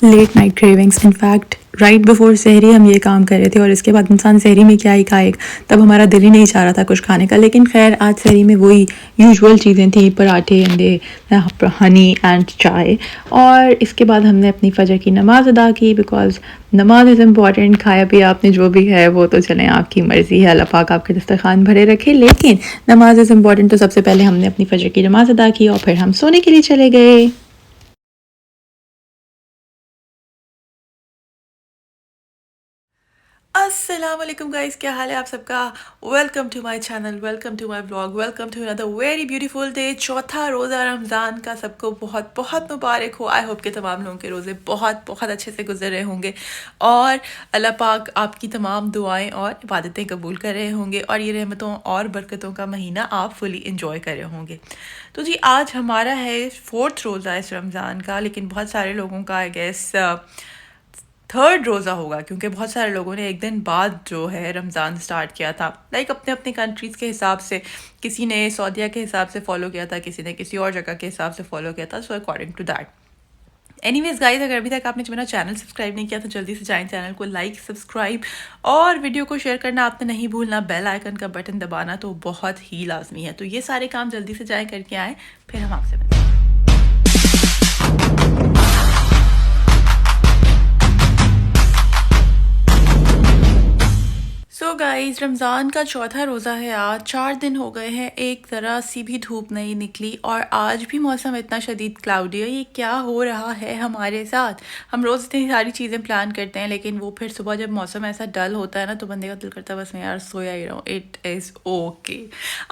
Late night cravings. In fact right before सहरी हम ये काम कर रहे थे और इसके बाद इंसान सहरी में क्या ही खाएगा, तब हमारा दिल ही नहीं चाह रहा था कुछ खाने का। लेकिन खैर आज सहरी में वही यूजुअल चीज़ें थी, पराठे, अंडे, हनी एंड चाय। और इसके बाद हमने अपनी फजर की नमाज़ अदा की, बिकॉज नमाज इज़ इम्पॉर्टेंट। खाया पिया आपने जो भी है वो तो चलें आपकी मर्ज़ी है, अल्लाह पाक आपके दस्तरखान भरे रखे, लेकिन नमाज इज़ इम्पॉर्टेंट। तो सबसे पहले हमने अपनी फजर की नमाज़ अदा की और फिर हम सोने के लिए चले गए। अस्सलाम वालेकुम गाइस, क्या हाल है आप सबका। Welcome to my channel, welcome to my blog, welcome to another very beautiful day. चौथा रोज़ा रमज़ान का सबको बहुत बहुत मुबारक हो। आई होप के तमाम लोगों के रोज़े बहुत बहुत अच्छे से गुजर रहे होंगे और अल्लाह पाक आपकी तमाम दुआएं और इबादतें कबूल कर रहे होंगे और ये रहमतों और बरकतों का महीना आप फुली इंजॉय कर रहे होंगे। तो जी आज हमारा है 4th रोज़ा इस रमज़ान का, लेकिन बहुत सारे लोगों का आई गेस 3rd रोज़ा होगा, क्योंकि बहुत सारे लोगों ने एक दिन बाद जो है रमज़ान स्टार्ट किया था, लाइक अपने अपने कंट्रीज़ के हिसाब से। किसी ने सऊदीया के हिसाब से फॉलो किया था, किसी ने किसी और जगह के हिसाब से फॉलो किया था, so according to that. Anyways guys, अगर अभी तक आपने मेरा चैनल सब्सक्राइब नहीं किया तो जल्दी से जाएं, चैनल को लाइक, सब्सक्राइब और वीडियो को शेयर करना आपने नहीं भूलना। बेल आइकन का बटन दबाना तो बहुत ही लाजमी है। तो ये सारे काम जल्दी से जाएं, करके आएँ, फिर हम आपसे मिलते हैं। सो गाइस, रमज़ान का चौथा रोज़ा है आज। 4 दिन हो गए हैं, एक तरह सी भी धूप नहीं निकली और आज भी मौसम इतना शदीद क्लाउडी है। ये क्या हो रहा है हमारे साथ। हम रोज़ इतनी सारी चीज़ें प्लान करते हैं, लेकिन वो फिर सुबह जब मौसम ऐसा डल होता है ना, तो बंदे का दिल करता है बस मैं यार सोया ही रहूँ। It is okay.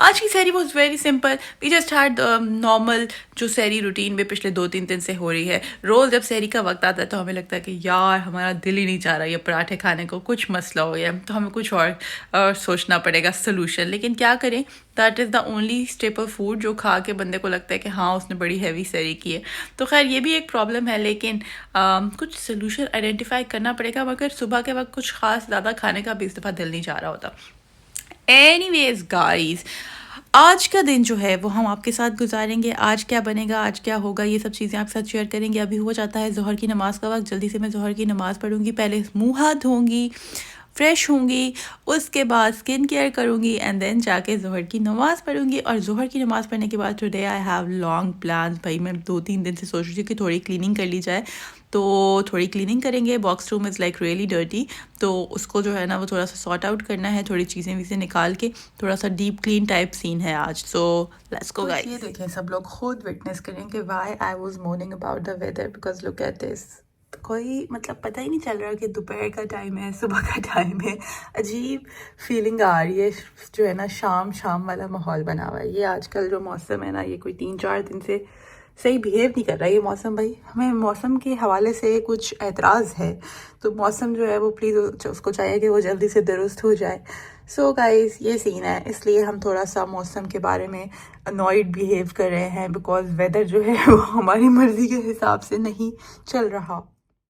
आज की सहरी was very simple. We just had normal जो सहरी रूटीन में पिछले 2-3 दिन से हो रही है। रोज़ जब सहरी का वक्त आता है तो हमें लगता है कि यार हमारा दिल ही नहीं चाह रहा ये पराठे खाने को, कुछ मसला हो गया, तो हमें कुछ और सोचना पड़ेगा सोल्यूशन। लेकिन क्या करें, that is the only staple food जो खा के बंदे को लगता है कि हाँ उसने बड़ी हैवी सहरी की है। तो खैर ये भी एक प्रॉब्लम है, लेकिन कुछ सोल्यूशन आइडेंटिफाई करना पड़ेगा। मगर सुबह के वक्त कुछ खास ज़्यादा खाने का भी इस दफ़ा दिल नहीं चाह रहा होता। एनीवेज गाइस, आज का दिन जो है वो हम आपके साथ गुजारेंगे। आज क्या बनेगा, आज क्या होगा, ये सब चीज़ें आपके साथ शेयर करेंगे। अभी हो जाता है ज़ोहर की नमाज़ का वक्त, जल्दी से मैं ज़ोहर की नमाज़ पढ़ूंगी, पहले मुँह हाथ धोऊंगी, फ्रेश होंगी, उसके बाद स्किन केयर करूँगी एंड देन जाके ज़ोहर की नमाज़ पढ़ूंगी। और ज़ोहर की नमाज़ पढ़ने के बाद today I have long plan. भाई मैं 2-3 दिन से सोच रही थी कि थोड़ी क्लीनिंग कर ली जाए, तो थोड़ी क्लीनिंग करेंगे। Box room is like really dirty, तो उसको जो है ना वो थोड़ा सा सॉर्ट आउट करना है, थोड़ी चीज़ें वीज़ें निकाल के, थोड़ा सा डीप क्लीन टाइप सीन है आज। So let's go guys. ये देखें, सब लोग खुद विटनेस करेंगे why I was mourning about the weather, because look at this. कोई मतलब पता ही नहीं चल रहा कि दोपहर का टाइम है, सुबह का टाइम है। अजीब फीलिंग आ रही है, जो है ना शाम शाम वाला माहौल बना हुआ है। ये आजकल जो मौसम है ना, ये कोई 3-4 दिन से सही बिहेव नहीं कर रहा है ये मौसम। भाई हमें मौसम के हवाले से कुछ एतराज़ है, तो मौसम जो है वो प्लीज़ उसको चाहिए कि वो जल्दी से दुरुस्त हो जाए। सो गाइस ये सीन है, इसलिए हम थोड़ा सा मौसम के बारे में अनॉयड बिहेव कर रहे हैं, बिकॉज वेदर जो है वो हमारी मर्ज़ी के हिसाब से नहीं चल रहा।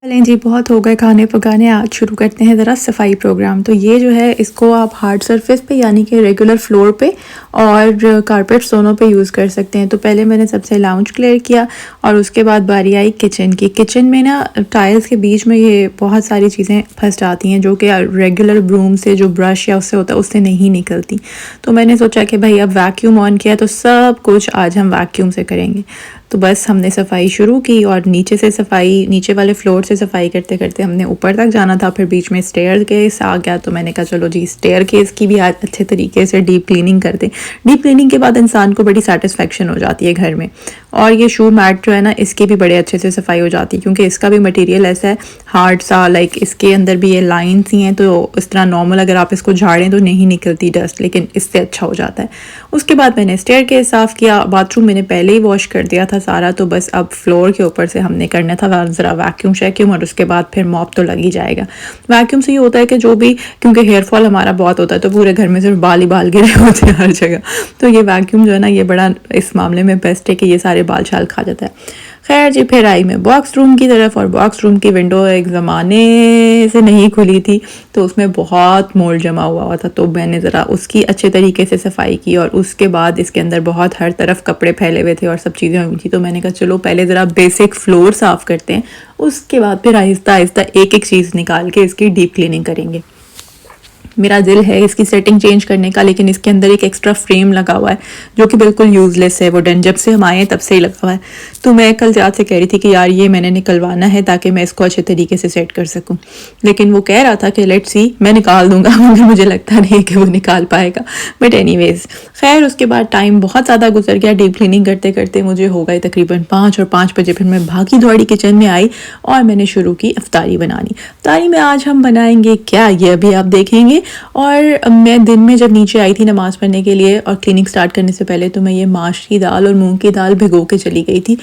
चलें जी, बहुत हो गए खाने पकाने, आज शुरू करते हैं ज़रा सफाई प्रोग्राम। तो ये जो है इसको आप हार्ड सरफेस पे यानी कि रेगुलर फ्लोर पे और कारपेट दोनों पे यूज़ कर सकते हैं। तो पहले मैंने सबसे लाउंज क्लियर किया और उसके बाद बारी आई किचन की। किचन में ना टाइल्स के बीच में ये बहुत सारी चीज़ें फंस जाती हैं जो कि रेगुलर ब्रूम से, जो ब्रश या उससे होता है उससे नहीं निकलती। तो मैंने सोचा कि भाई अब वैक्यूम ऑन किया तो सब कुछ आज हम वैक्यूम से करेंगे। तो बस हमने सफाई शुरू की और नीचे से सफाई, नीचे वाले फ्लोर से सफाई करते करते हमने ऊपर तक जाना था। फिर बीच में स्टेयर केस आ गया, तो मैंने कहा चलो जी स्टेयर केस की भी आज अच्छे तरीके से डीप क्लीनिंग कर दें। डीप क्लीनिंग के बाद इंसान को बड़ी सेटिस्फेक्शन हो जाती है घर में। और ये शू मैट जो है ना, इसकी भी बड़े अच्छे से सफाई हो जाती है, क्योंकि इसका भी मटेरियल ऐसा है हार्ड सा, लाइक इसके अंदर भी ये लाइन्स ही हैं, तो इस तरह नॉर्मल अगर आप इसको झाड़ें तो नहीं निकलती डस्ट, लेकिन इससे अच्छा हो जाता है। उसके बाद मैंने स्टेयर केस साफ़ किया, बाथरूम मैंने पहले ही वॉश कर दिया था सारा, तो बस अब फ्लोर के ऊपर से हमने करना था ज़रा वैक्यूम शैक्यूम, और उसके बाद फिर मॉप तो लग ही जाएगा। वैक्यूम से ये होता है कि जो भी, क्योंकि हेयर फॉल हमारा बहुत होता है, तो पूरे घर में सिर्फ बाल ही बाल गिरे होते हैं हर जगह, तो ये वैक्यूम जो है ना ये बड़ा इस मामले में बेस्ट है कि ये सारे बाल शाल खा जाता है। खैर जी, फिर आई मैं बॉक्स रूम की तरफ, और बॉक्स रूम की विंडो एक ज़माने से नहीं खुली थी, तो उसमें बहुत मोल्ड जमा हुआ था। तो मैंने ज़रा उसकी अच्छे तरीके से सफाई की, और उसके बाद इसके अंदर बहुत हर तरफ कपड़े फैले हुए थे और सब चीज़ें हुई थी। तो मैंने कहा चलो पहले ज़रा बेसिक फ्लोर साफ़ करते हैं, उसके बाद फिर आहिस्ता आहिस्ता एक एक चीज़ निकाल के इसकी डीप क्लीनिंग करेंगे। मेरा दिल है इसकी सेटिंग चेंज करने का, लेकिन इसके अंदर एक एक्स्ट्रा फ्रेम लगा हुआ है जो कि बिल्कुल यूज़लेस है। वो डन जब से हम आए तब से ही लगा हुआ है। तो मैं कल ज़्यादा से कह रही थी कि यार ये मैंने निकलवाना है ताकि मैं इसको अच्छे तरीके से सेट कर सकूं, लेकिन वो कह रहा था कि लेट्स सी, मैं निकाल दूंगा, मगर मुझे लगता नहीं है कि वो निकाल पाएगा। बट एनीवेज, खैर उसके बाद टाइम बहुत ज़्यादा गुजर गया। डीप क्लीनिंग करते करते मुझे हो गए तकरीबन 5, और 5 बजे फिर मैं भागी दौड़ी किचन में आई और मैंने शुरू की अफ्तारी बनानी। अफ्तारी में आज हम बनाएंगे क्या, ये अभी आप देखेंगे। और मैं दिन में जब नीचे आई थी नमाज़ पढ़ने के लिए और क्लीनिंग स्टार्ट करने से पहले, तो मैं ये माश की दाल और मूंग की दाल भिगो के चली गई थी।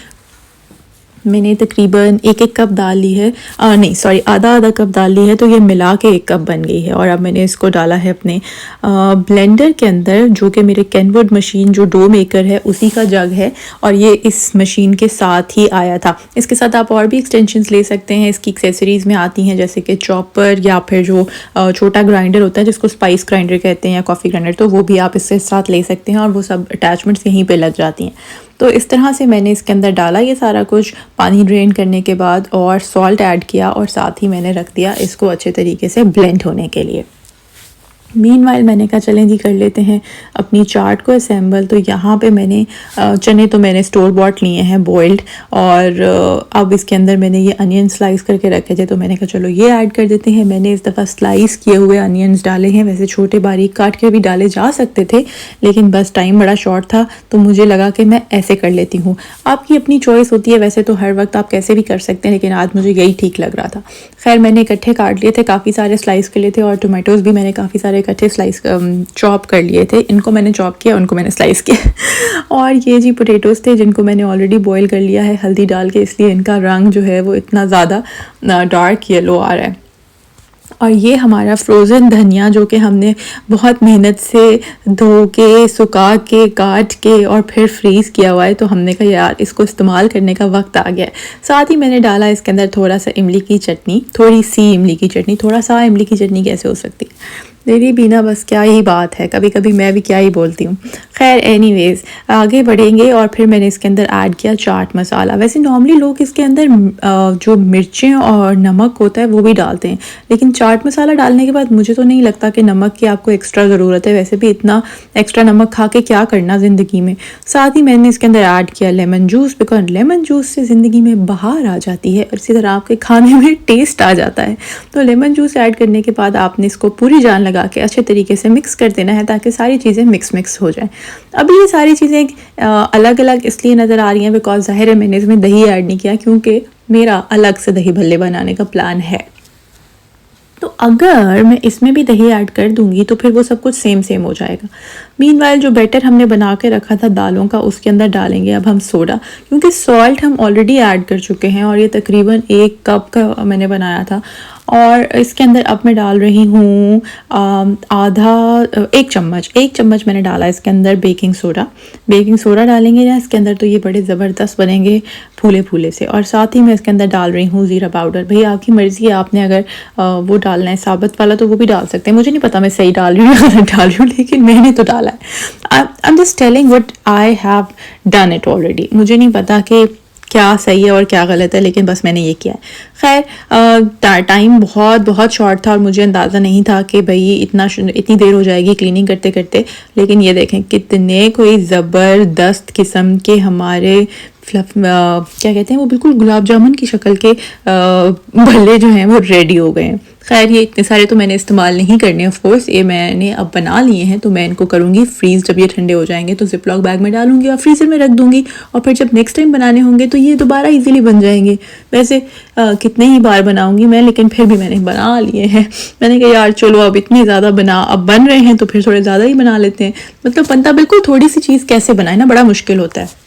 मैंने तकरीबन 1 कप दाल ली है, नहीं सॉरी, आधा कप दाल ली है, तो ये मिला के 1 कप बन गई है। और अब मैंने इसको डाला है अपने ब्लेंडर के अंदर, जो कि मेरे कैनवुड मशीन जो डो मेकर है उसी का जग है, और ये इस मशीन के साथ ही आया था। इसके साथ आप और भी एक्सटेंशंस ले सकते हैं, इसकी एक्सेसरीज़ में आती हैं, जैसे कि चॉपर या फिर जो छोटा ग्राइंडर होता है जिसको स्पाइस ग्राइंडर कहते हैं या कॉफ़ी ग्राइंडर, तो वो भी आप इसके साथ ले सकते हैं, और वो सब अटैचमेंट्स यहीं पर लग जाती हैं। तो इस तरह से मैंने इसके अंदर डाला ये सारा कुछ, पानी ड्रेन करने के बाद, और सॉल्ट ऐड किया, और साथ ही मैंने रख दिया इसको अच्छे तरीके से ब्लेंड होने के लिए। मीनवाइल मैंने कहा चलें जी कर लेते हैं अपनी चाट को असेंबल। तो यहाँ पे मैंने चने तो मैंने स्टोर बॉट लिए हैं बॉइल्ड, और अब इसके अंदर मैंने ये अनियन स्लाइस करके रखे थे, तो मैंने कहा चलो ये ऐड कर देते हैं। मैंने इस दफ़ा स्लाइस किए हुए अनियंस डाले हैं, वैसे छोटे बारीक काट के भी डाले जा सकते थे, लेकिन बस टाइम बड़ा शॉर्ट था तो मुझे लगा कि मैं ऐसे कर लेती हूँ। आपकी अपनी चॉइस होती है, वैसे तो हर वक्त आप कैसे भी कर सकते हैं, लेकिन आज मुझे यही ठीक लग रहा था। खैर मैंने इकट्ठे काट लिए थे, काफ़ी सारे स्लाइस के लिए थे, और टोमेटोज़ भी मैंने काफ़ी सारे इकट्ठे स्लाइस चॉप कर लिए थे। इनको मैंने चॉप किया, उनको मैंने स्लाइस किया। और ये जी पोटैटोज़ थे जिनको मैंने ऑलरेडी बॉईल कर लिया है हल्दी डाल के, इसलिए इनका रंग जो है वो इतना ज़्यादा डार्क येलो आ रहा है। और ये हमारा फ्रोज़न धनिया जो कि हमने बहुत मेहनत से धो के, सुखा के, काट के और फिर फ्रीज़ किया हुआ है, तो हमने कहा यार इसको इस्तेमाल करने का वक्त आ गया है। साथ ही मैंने डाला इसके अंदर थोड़ा सा इमली की चटनी, थोड़ी सी इमली की चटनी, थोड़ा सा इमली की चटनी कैसे हो सकती है मेरी बीना, बस क्या ही बात है, कभी कभी मैं भी क्या ही बोलती हूँ। खैर एनीवेज़ आगे बढ़ेंगे, और फिर मैंने इसके अंदर ऐड किया चाट मसाला। वैसे नॉर्मली लोग इसके अंदर जो मिर्चें और नमक होता है वो भी डालते हैं, लेकिन चाट मसाला डालने के बाद मुझे तो नहीं लगता कि नमक की आपको एक्स्ट्रा ज़रूरत है, वैसे भी इतना एक्स्ट्रा नमक खा के क्या करना ज़िंदगी में। साथ ही मैंने इसके अंदर ऐड किया lemon juice, because lemon juice से ज़िंदगी में बाहर आ जाती है, और इसी तरह आपके खाने में टेस्ट आ जाता है। तो लेमन जूस ऐड करने के बाद आपने इसको पूरी जान लगा के अच्छे तरीके से मिक्स कर देना है, ताकि सारी चीज़ें मिक्स हो जाएं। अभी ये सारी चीज़ें अलग अलग इसलिए नज़र आ रही हैं बिकॉज ज़ाहिर है मैंने इसमें दही ऐड नहीं किया, क्योंकि मेरा अलग से दही भल्ले बनाने का प्लान है। तो अगर मैं इसमें भी दही ऐड कर दूंगी तो फिर वो सब कुछ सेम हो जाएगा। मीनवाइल जो बैटर हमने बना के रखा था दालों का, उसके अंदर डालेंगे अब हम सोडा, क्योंकि सॉल्ट हम ऑलरेडी ऐड कर चुके हैं, और ये तकरीबन 1 कप का मैंने बनाया था। और इसके अंदर अब मैं डाल रही हूँ एक चम्मच मैंने डाला इसके अंदर बेकिंग सोडा डालेंगे ना इसके अंदर, तो ये बड़े ज़बरदस्त बनेंगे फूले से। और साथ ही मैं इसके अंदर डाल रही हूँ ज़ीरा पाउडर। भाई आपकी मर्ज़ी है, आपने अगर वो डालना है साबुत वाला तो वो भी डाल सकते हैं, मुझे नहीं पता मैं सही डाल रही हूँ या गलत डाल रही हूँ, लेकिन मैंने तो डाला है। I am just telling what I have done it already. मुझे नहीं पता कि क्या सही है और क्या गलत है, लेकिन बस मैंने ये किया है। खैर टाइम बहुत शॉर्ट था, और मुझे अंदाज़ा नहीं था कि भाई इतनी देर हो जाएगी क्लीनिंग करते करते। लेकिन ये देखें कितने कोई ज़बरदस्त किस्म के हमारे फ्लफ क्या कहते हैं वो, बिल्कुल गुलाब जामुन की शक्ल के भल्ले जो हैं वो रेडी हो गए हैं। खैर ये इतने सारे तो मैंने इस्तेमाल नहीं करने, ऑफ कोर्स ये मैंने अब बना लिए हैं, तो मैं इनको करूँगी फ्रीज़। जब ये ठंडे हो जाएंगे तो जिपलॉक बैग में डालूंगी और फ्रीज़र में रख दूँगी, और फिर जब नेक्स्ट टाइम बनाने होंगे तो ये दोबारा इजीली बन जाएंगे। वैसे कितने ही बार बनाऊँगी मैं, लेकिन फिर भी मैंने बना लिए हैं। मैंने कहा यार चलो अब इतनी ज़्यादा अब बन रहे हैं तो फिर थोड़े ज़्यादा ही बना लेते हैं। मतलब बनता बिल्कुल थोड़ी सी चीज़ कैसे बनाए ना, बड़ा मुश्किल होता है।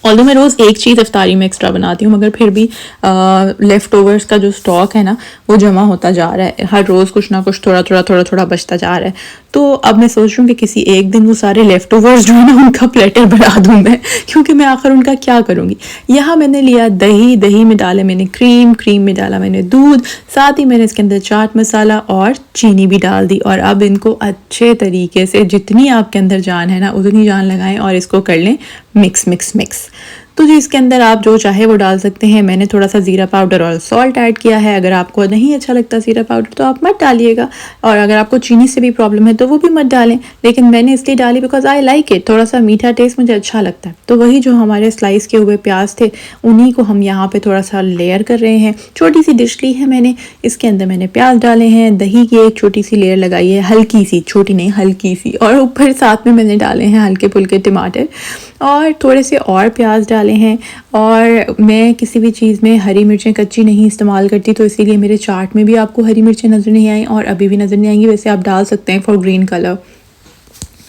ऑल्दो मैं रोज़ एक चीज़ इफ्तारी में एक्स्ट्रा बनाती हूँ, मगर फिर भी लेफ़्ट ओवर्स का जो स्टॉक है ना वो जमा होता जा रहा है। हर रोज़ कुछ ना कुछ थोड़ा बचता जा रहा है। तो अब मैं सोच रही हूँ कि किसी एक दिन वो सारे लेफ़्ट ओवर्स जो है ना उनका प्लेटर बना दूँ मैं, क्योंकि मैं आखिर उनका क्या करूँगी। यहाँ मैंने लिया दही, दही में डाला मैंने क्रीम, क्रीम में डाला मैंने दूध, साथ ही मैंने इसके अंदर चाट मसाला और चीनी भी डाल दी। और अब इनको अच्छे तरीके से, जितनी आपके अंदर जान है ना उतनी जान लगाएं और इसको कर लें मिक्स मिक्स मिक्स। तो जी इसके अंदर आप जो चाहे वो डाल सकते हैं। मैंने थोड़ा सा ज़ीरा पाउडर और सॉल्ट ऐड किया है। अगर आपको नहीं अच्छा लगता ज़ीरा पाउडर तो आप मत डालिएगा, और अगर आपको चीनी से भी प्रॉब्लम है तो वो भी मत डालें। लेकिन मैंने इसलिए डाली बिकॉज आई लाइक इट, थोड़ा सा मीठा टेस्ट मुझे अच्छा लगता है। तो वही जो हमारे स्लाइस के हुए प्याज थे उन्हीं को हम यहाँ पे थोड़ा सा लेयर कर रहे हैं। छोटी सी डिश ली है मैंने, इसके अंदर मैंने प्याज डाले हैं, दही की एक छोटी सी लेयर लगाई है, हल्की सी, छोटी नहीं हल्की सी, और ऊपर साथ में मैंने डाले हैं हल्के फुल्के टमाटर और थोड़े से और प्याज डाले हैं। और मैं किसी भी चीज़ में हरी मिर्चें कच्ची नहीं इस्तेमाल करती, तो इसीलिए मेरे चाट में भी आपको हरी मिर्चें नज़र नहीं आई और अभी भी नज़र नहीं आएंगी। वैसे आप डाल सकते हैं फॉर ग्रीन कलर।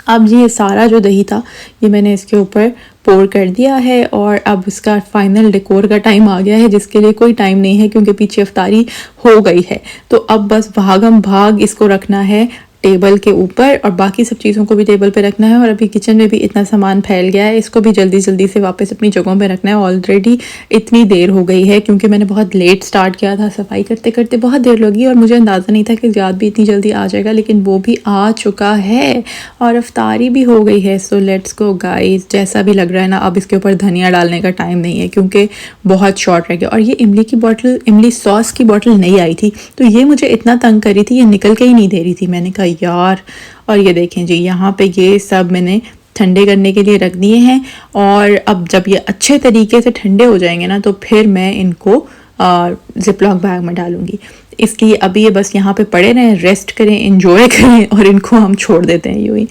अब ये सारा जो दही था ये मैंने इसके ऊपर पोर कर दिया है, और अब इसका फाइनल डेकोर का टाइम आ गया है, जिसके लिए कोई टाइम नहीं है क्योंकि पीछे इफ्तारी हो गई है। तो अब बस भागम भाग इसको रखना है टेबल के ऊपर, और बाकी सब चीज़ों को भी टेबल पे रखना है। और अभी किचन में भी इतना सामान फैल गया है, इसको भी जल्दी जल्दी से वापस अपनी जगहों पे रखना है। ऑलरेडी इतनी देर हो गई है क्योंकि मैंने बहुत लेट स्टार्ट किया था, सफाई करते करते बहुत देर लगी और मुझे अंदाज़ा नहीं था कि ज़्यादा भी इतनी जल्दी आ जाएगा, लेकिन वो भी आ चुका है और इफ्तारी भी हो गई है। सो लेट्स गो गाइस। जैसा भी लग रहा है ना, अब इसके ऊपर धनिया डालने का टाइम नहीं है क्योंकि बहुत शॉर्ट रह गया। और ये इमली की बॉटल, इमली सॉस की बॉटल नहीं आई थी, तो ये मुझे इतना तंग करी थी, ये निकल के ही नहीं दे रही थी। मैंने कहा यार। और ये देखें जी, यहाँ पे ये सब मैंने ठंडे करने के लिए रख दिए हैं, और अब जब ये अच्छे तरीके से ठंडे हो जाएंगे ना तो फिर मैं इनको जिपलॉक बैग में डालूंगी। इसलिए अभी ये बस यहाँ पे पड़े रहें, रेस्ट करें, एंजॉय करें, और इनको हम छोड़ देते हैं यूँ ही।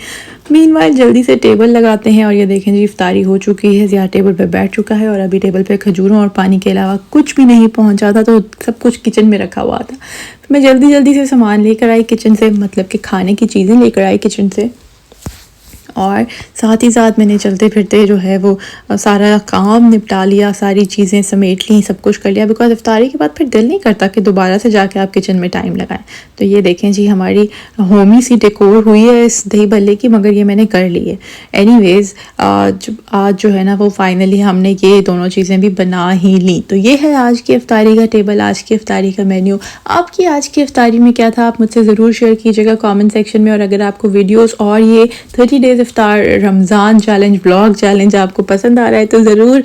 मीनवाइल जल्दी से टेबल लगाते हैं, और ये देखें जी इफ्तारी हो चुकी है, ज़िया टेबल पे बैठ चुका है, और अभी टेबल पे खजूरों और पानी के अलावा कुछ भी नहीं पहुंचा था, तो सब कुछ किचन में रखा हुआ था। तो मैं जल्दी जल्दी से सामान लेकर आई किचन से, मतलब कि खाने की चीज़ें लेकर आई किचन से, और साथ ही साथ मैंने चलते फिरते जो है वो सारा काम निपटा लिया, सारी चीज़ें समेट ली, सब कुछ कर लिया। बिकॉज इफ्तारी के बाद फिर दिल नहीं करता कि दोबारा से जाके आप किचन में टाइम लगाएं। तो ये देखें जी हमारी होमी सी डेकोर हुई है इस दही भल्ले की, मगर ये मैंने कर ली है। एनीवेज आज जो है ना वो फाइनली हमने ये दोनों चीज़ें भी बना ही ली। तो ये है आज की इफ्तारी का टेबल, आज की इफ्तारी का मेन्यू। आपकी आज की इफ्तारी में क्या था, आप मुझसे ज़रूर शेयर कीजिएगा कमेंट सेक्शन में। और अगर आपको वीडियोस और ये 30 डेज़ इफ्तार, रमज़ान चैलेंज, ब्लॉग चैलेंज आपको पसंद आ रहा है तो ज़रूर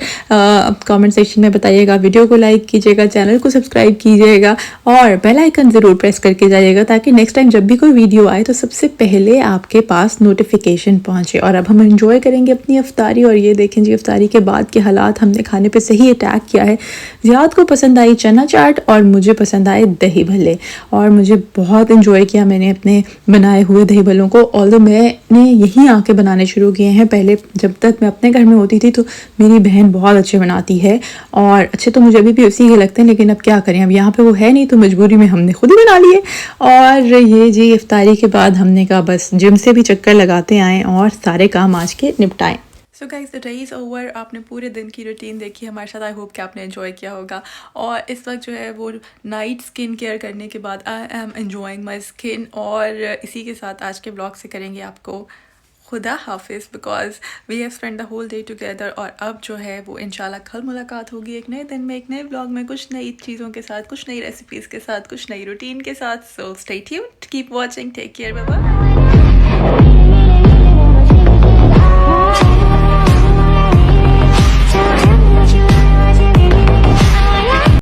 कमेंट सेक्शन में बताइएगा। वीडियो को लाइक कीजिएगा, चैनल को सब्सक्राइब कीजिएगा, और बेल आइकन ज़रूर प्रेस करके जाइएगा ताकि नेक्स्ट टाइम जब भी कोई वीडियो आए तो सबसे पहले आपके पास नोटिफिकेशन पहुँचे। और अब हम एंजॉय करेंगे अपनी इफ्तारी। और ये देखें जी इफ्तारी के बाद के हालात, हमने खाने पर सही अटैक किया है। ज़ियाद को पसंद आई चना चाट और मुझे पसंद आए दही भल्ले, और मुझे बहुत इन्जॉय किया मैंने अपने बनाए हुए दही भल्लों को। ऑल्दो मैंने यहीं आके बनाने शुरू किए हैं, पहले जब तक मैं अपने घर में होती थी तो मेरी बहन बहुत अच्छे बनाती है, और अच्छे तो मुझे अभी भी उसी के लगते हैं, लेकिन अब क्या करें, अब यहाँ पे वो है नहीं तो मजबूरी में हमने खुद ही बना लिए। और ये जी इफ्तारी के बाद हमने कहा बस जिम से भी चक्कर लगाते आएँ और सारे काम आज के निपटाएं। So guys the day is over. आपने पूरे दिन की रूटीन देखी हमारे साथ, आई होप कि आपने एंजॉय किया होगा। और इस वक्त जो है वो नाइट स्किन केयर करने के बाद I am enjoying my skin, और इसी के साथ आज के ब्लॉग से करेंगे आपको खुदा हाफिज़, because we have spend the whole day together. और अब जो है वो इंशाल्लाह कल मुलाकात होगी एक नए दिन में, एक नए ब्लॉग में, कुछ नई चीज़ों के साथ, कुछ नई रेसिपीज़ के साथ, कुछ नई रूटीन के साथ। So stay tuned, keep watching, take care, bye bye.